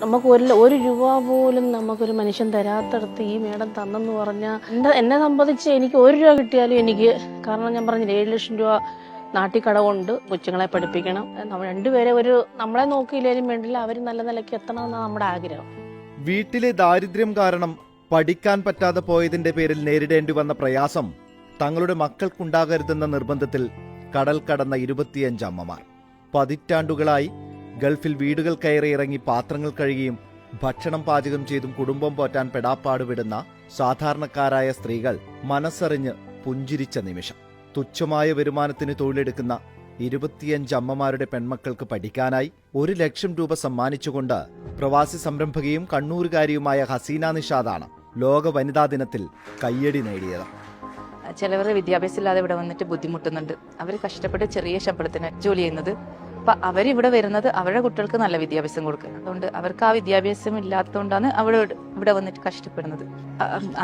നമുക്ക് ഒരു രൂപ പോലും നമുക്കൊരു മനുഷ്യൻ തരാത്തടത്ത് ഈ മേഡം തന്നെന്ന് പറഞ്ഞാൽ എന്നെ സംബന്ധിച്ച് എനിക്ക് 1 രൂപ കിട്ടിയാലും എനിക്ക്, കാരണം ഞാൻ പറഞ്ഞില്ല 7 ലക്ഷം രൂപ നാട്ടിൽ കടമുണ്ട്, കൊച്ചുങ്ങളെ പഠിപ്പിക്കണം, നമ്മൾ രണ്ടുപേരെ നമ്മളെ നോക്കിയില്ലേലും വേണ്ടില്ല, അവർ നല്ല നിലയ്ക്ക് എത്തണമെന്നാണ് നമ്മുടെ ആഗ്രഹം. വീട്ടിലെ ദാരിദ്ര്യം കാരണം പഠിക്കാൻ പറ്റാതെ പോയതിന്റെ പേരിൽ നേരിടേണ്ടി വന്ന പ്രയാസം തങ്ങളുടെ മക്കൾക്കുണ്ടാകരുതെന്ന നിർബന്ധത്തിൽ കടൽ കടന്ന 25 അമ്മമാർ. പതിറ്റാണ്ടുകളായി ഗൾഫിൽ വീടുകൾ കയറി ഇറങ്ങി പാത്രങ്ങൾ കഴുകിയും ഭക്ഷണം പാചകം ചെയ്തും കുടുംബം പോറ്റാൻ പെടാപ്പാടുവിടുന്ന സാധാരണക്കാരായ സ്ത്രീകൾ മനസ്സറിഞ്ഞ് പുഞ്ചിരിച്ച നിമിഷം. തുച്ഛമായ വരുമാനത്തിന് തൊഴിലെടുക്കുന്ന 25 അമ്മമാരുടെ പെൺമക്കൾക്ക് പഠിക്കാനായി 1 ലക്ഷം രൂപ സമ്മാനിച്ചുകൊണ്ട് പ്രവാസി സംരംഭകയും കണ്ണൂരുകാരിയുമായ ഹസീന നിഷാദാണ് ലോക വനിതാ ദിനത്തിൽ കയ്യടി നേടിയത്. ചിലവർ വിദ്യാഭ്യാസം ഇല്ലാതെ ഇവിടെ വന്നിട്ട് ബുദ്ധിമുട്ടുന്നുണ്ട്. അവർ കഷ്ടപ്പെട്ട് ചെറിയ ശമ്പളത്തിന് ജോലി ചെയ്യുന്നത്. അപ്പൊ അവരിവിടെ വരുന്നത് അവരുടെ കുട്ടികൾക്ക് നല്ല വിദ്യാഭ്യാസം കൊടുക്കുക. അതുകൊണ്ട് അവർക്ക് ആ വിദ്യാഭ്യാസം ഇല്ലാത്തതുകൊണ്ടാണ് ഇവിടെ വന്നിട്ട് കഷ്ടപ്പെടുന്നത്.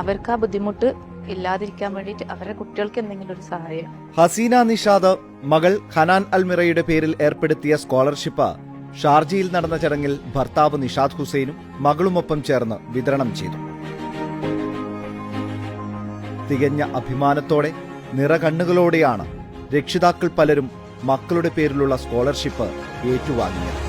അവർക്ക് ആ ബുദ്ധിമുട്ട് ഇല്ലാതിരിക്കാൻ വേണ്ടിയിട്ട് അവരുടെ കുട്ടികൾക്ക് എന്തെങ്കിലും ഒരു സഹായം. ഹസീന നിഷാദ് മകൾ ഹനാൻ അൽമിറയുടെ പേരിൽ ഏർപ്പെടുത്തിയ സ്കോളർഷിപ്പ് ഷാർജയിൽ നടന്ന ചടങ്ങിൽ ഭർത്താവ് നിഷാദ് ഹുസൈനും മകളുമൊപ്പം ചേർന്ന് വിതരണം ചെയ്തു. തികഞ്ഞ അഭിമാനത്തോടെ നിറകണ്ണുകളോടെയാണ് രക്ഷിതാക്കൾ പലരും മക്കളുടെ പേരിലുള്ള സ്കോളർഷിപ്പ് ഏറ്റുവാങ്ങിയത്.